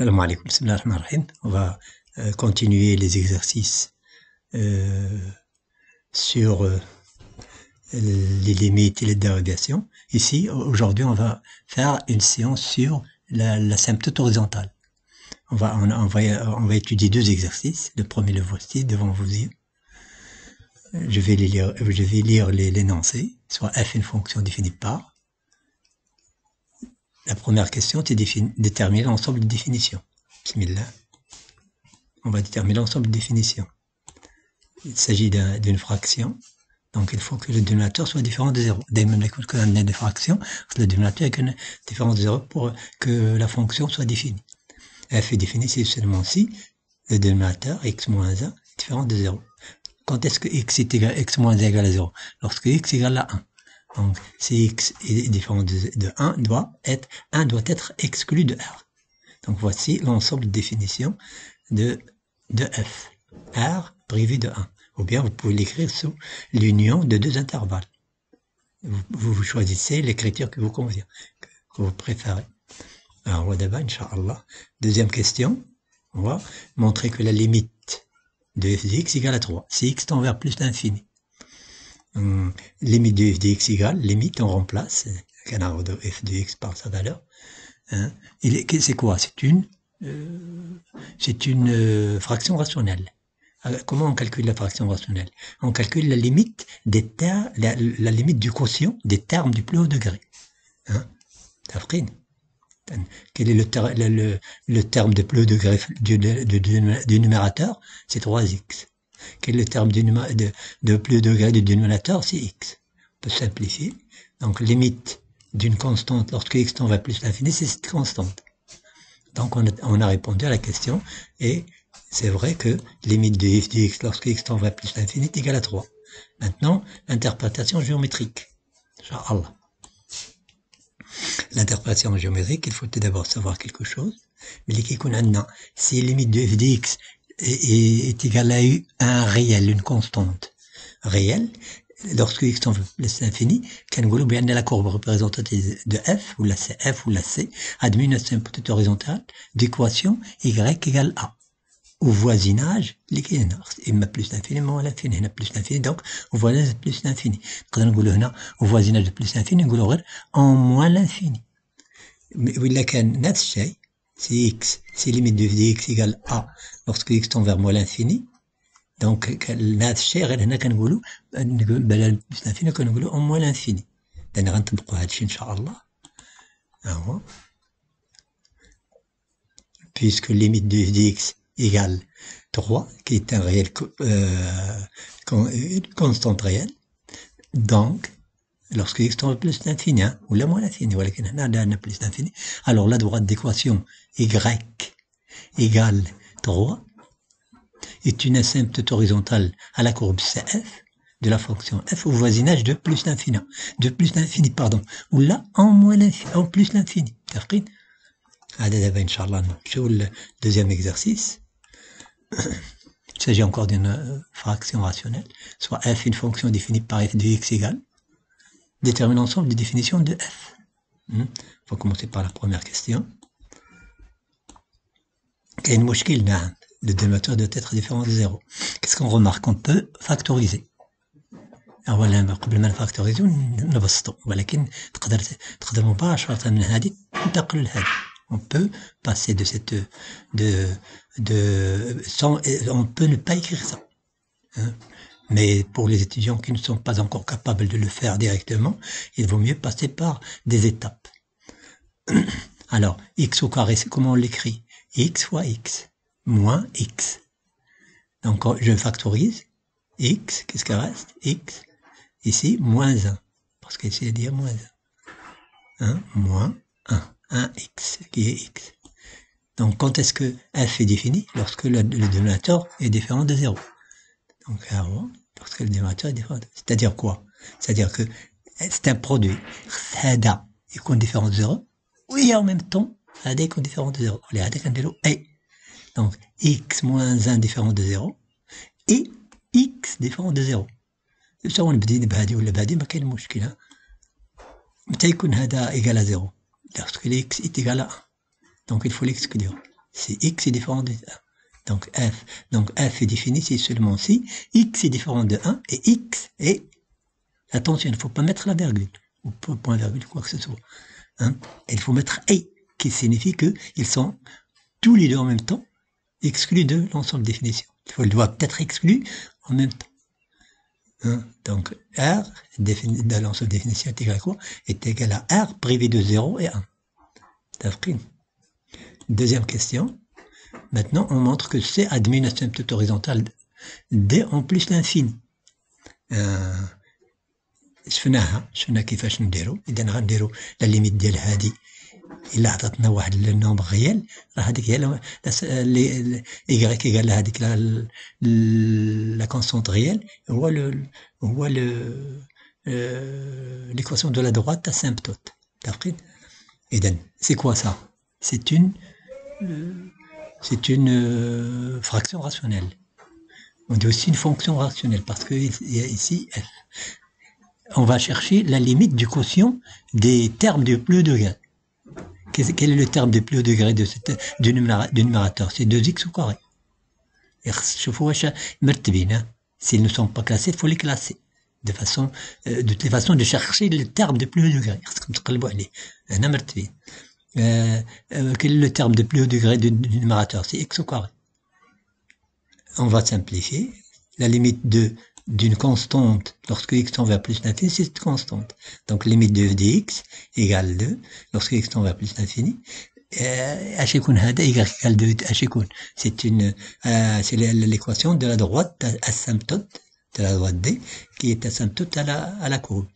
Salam alaikum, bismillah ar-Rahman ar-Rahim. On va continuer les exercices sur les limites et les dérogations. Ici, aujourd'hui, on va faire une séance sur la symptote horizontale. On va étudier deux exercices. Le premier, le voici, devant vos yeux. Je vais lire l'énoncé, soit f une fonction définie par. La première question, c'est déterminer l'ensemble de définitions. Bismillah. On va déterminer l'ensemble de définitions. Il s'agit d'une fraction, donc il faut que le dénominateur soit différent de 0. Dès qu'on a des fractions, le dénominateur est une différence de 0 pour que la fonction soit définie. F est définie seulement si le dénominateur x moins 1 est différent de 0. Quand est-ce que x moins 1 égale à 0? Lorsque x égale à 1. Donc, si x est différent de 1, 1 doit être exclu de R. Donc, voici l'ensemble de définitions de f. R privé de 1. Ou bien, vous pouvez l'écrire sous l'union de deux intervalles. Vous choisissez l'écriture qui vous convient, que vous préférez. Alors, on va d'abord, Inch'Allah. Deuxième question. On va montrer que la limite de f de x égale à 3. Si x tend vers plus l'infini. Limite de f de x égale, limite, on remplace canard de f de x par sa valeur. Hein. C'est quoi? C'est une fraction rationnelle. Comment on calcule la fraction rationnelle? On calcule la limite la limite du quotient des termes du plus haut degré. Hein. Quel est le terme de plus haut degré du numérateur? C'est 3x. Quel est le terme de plus haut degré du dénominateur? C'est x. On peut simplifier. Donc, limite d'une constante lorsque x tend vers plus l'infini, c'est cette constante. Donc, on a répondu à la question, et c'est vrai que limite de f de x lorsque x tend vers plus l'infini est égale à 3. Maintenant, l'interprétation géométrique. Inch'Allah. L'interprétation géométrique, il faut tout d'abord savoir quelque chose. Mais si limite de f de x est égal à un réel, une constante réelle, lorsque x tend vers plus l'infini, la courbe représentative de f, ou la C, admet une asymptote horizontale d'équation y égale a. Au voisinage, imma plus l'infini, moins l'infini, plus l'infini, donc au voisinage de plus l'infini. Au voisinage de plus l'infini, en moins l'infini. Mais si x, si limite de x égale a, lorsque x tend vers moins l'infini, donc en moins l'infini. Puisque limite de x égale 3, qui est un réel une constante réelle, donc lorsque x tend vers plus l'infini, ou la moins l'infini, plus l'infini, alors la droite d'équation y égale 3 est une asymptote horizontale à la courbe CF de la fonction f au voisinage de plus l'infini, ou là en moins l'infini, en plus l'infini. Le deuxième exercice. Il s'agit encore d'une fraction rationnelle, soit f une fonction définie par f de x égale. Détermine l'ensemble des définitions de f. On va commencer par la première question. Le dénominateur doit être différent de 0. Qu'est-ce qu'on remarque? On peut factoriser. قبل ما نفاكتوريزو نبسطو ولكن تقدر مباشرة من هذه تنتقل لهذه. On peut passer on peut ne pas écrire ça. Hein? Mais pour les étudiants qui ne sont pas encore capables de le faire directement, il vaut mieux passer par des étapes. Alors, x au carré, c'est comment on l'écrit? X fois x, moins x. Donc, je factorise. X, qu'est-ce qui reste? X. Ici, moins 1. Parce qu'ici, il y a moins 1. Moins 1. 1x, qui est x. Donc, quand est-ce que f est défini? Lorsque le dénominateur est différent de 0. Donc, parce que le dénominateur est différent de 0. C'est-à-dire quoi? C'est-à-dire que c'est un produit. Hada est différent de 0. Oui, en même temps, Hada est différent de 0. Donc, x moins 1 différent de 0. Et x différent de 0. سواء بدينا بهذه ولا بهذه ما كاين مشكل. متى يكون هذا égal à 0? Lorsque x est égal à 1. Donc il faut l'exclure. si x est différent de 1. Donc f est défini si seulement si x est différent de 1 et x est... Attention, il ne faut pas mettre la virgule, ou point virgule, quoi que ce soit. Hein? Il faut mettre et, qui signifie qu'ils sont tous les deux en même temps exclus de l'ensemble de définition. Il doit être exclu en même temps. Hein? Donc R, de l'ensemble de définition est égal à quoi? Est égal à R privé de 0 et 1. T'as pris? Deuxième question. Maintenant, on montre que C admet une asymptote horizontale D en plus l'infini. شفنا كيفاش نديرو. إذا غنديرو لا ليميت ديال هادي إلا عطاتنا واحد النومبر ريال، راه هاديك هي إيكغيك إيكال هاديك لا كونستانت ريال هو l'équation de la droite asymptote. T'as إذن c'est quoi ça? C'est une fraction rationnelle. On dit aussi une fonction rationnelle parce que ici f. On va chercher la limite du quotient des termes de plus haut degré. Quel est le terme de plus haut degré du numérateur? C'est 2x au carré. S'ils ne sont pas classés, il faut les classer. De toutes les façons de chercher le terme de plus haut degré. Quel est le terme de plus haut degré du numérateur? C'est x au carré. On va simplifier. La limite d'une constante, lorsque x tend vers plus l'infini, c'est cette constante. Donc, limite de f de x égale 2, lorsque x tend vers plus l'infini. H يكون هذا y égale 2 H يكون. C'est l'équation de la droite asymptote, de la droite D, qui est asymptote à la courbe.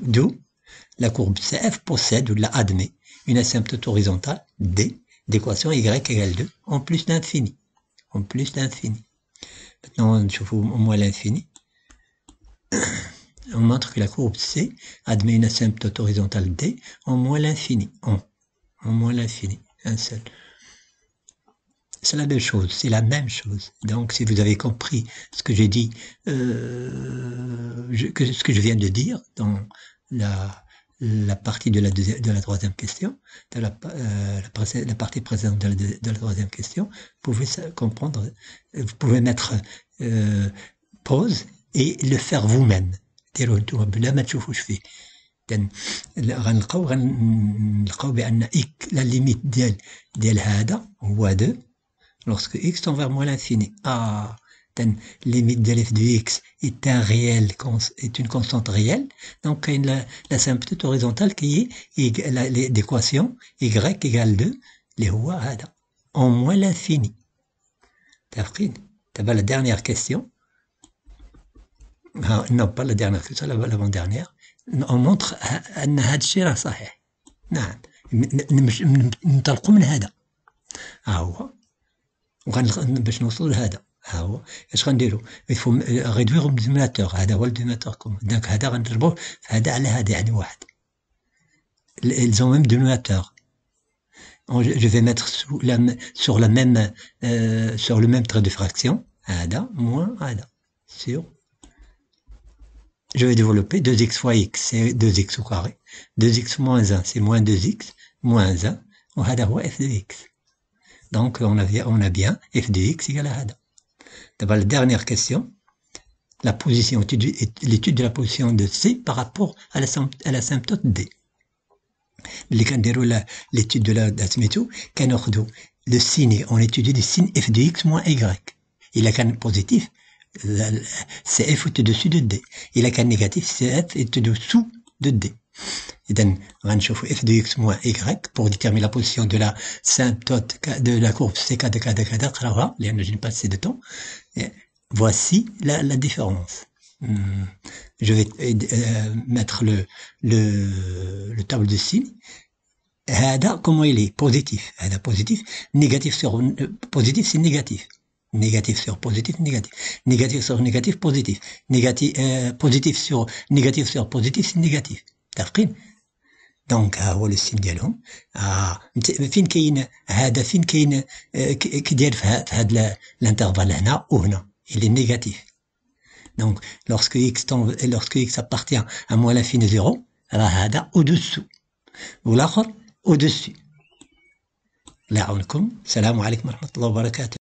D'où la courbe CF possède ou la admet une asymptote horizontale D d'équation y égale 2 en plus d'infini. En plus d'infini. Maintenant, je vous au moins l'infini. On montre que la courbe C admet une asymptote horizontale D en moins l'infini. En moins l'infini. Un seul. C'est la même chose. C'est la même chose. Donc, si vous avez compris ce que j'ai dit, ce que je viens de dire dans la partie de la troisième question, de la partie précédente de la troisième question, vous pouvez comprendre, vous pouvez mettre pause et le faire vous-même. ديروا نتوما بلا ما تشوفوا واش فيه. غنلقاو بان لا ليميت ديال هذا هو 2 lorsque x tend vers moins l'infini. Limite de f de x est est une constante réelle. Donc l'asymptote horizontale qui est l'équation y égale 2 اللي هو هذا en moins l'infini. T'as la dernière question. Non, pas la dernière question, l'avant-dernière. On montre أن هذا الشيء راه صحيح. نعم. ننطلقوا من هذا. هو. باش نوصلوا لهذا. هو. اش غنديروا؟ il faut réduire le dénominateur. هذا هو الدينوميناتور كومون. دونك هذا غنضربوه في هذا على هذا يعني واحد. Ils ont même dénominateur. Je vais mettre sur le même trait de fraction. هذا moins هذا. Sur. Je vais développer 2x fois x, c'est 2x au carré. 2x moins 1, c'est moins 2x, moins 1. وهذا هو f de x. Donc, on a bien f de x égale à هذا. D'abord, la dernière question. L'étude de la position de C par rapport à l'asymptote D. L'étude de l'asymptote, le signe, on étudie le signe f de x moins y. Il a qu'un positif. CF est au-dessus de D. Et la cas négatif, CF est au-dessous de D. Et donc, on va chauffer f de x moins y pour déterminer la position de la asymptote de la courbe CK de K de K de K. Je n'ai pas assez de temps. Et voici la différence. Je vais mettre le tableau de signes. هذا comment il est? Positif. هذا positif. Négatif sur positif, c'est négatif. Négatif sur positif, négatif. Négatif sur négatif, positif. Positif sur négatif sur positif, c'est négatif. تعرفين؟ دونك ها هو السين ديالهم. فين كاين هذا فين كاين كيداير في هذا الانترفال هنا وهنا. Il est négatif. Donc lorsque x appartient à moins l'infini 0, راه هذا au-dessous. والآخر au-dessus. الله يعاونكم. السلام عليكم ورحمة الله وبركاته.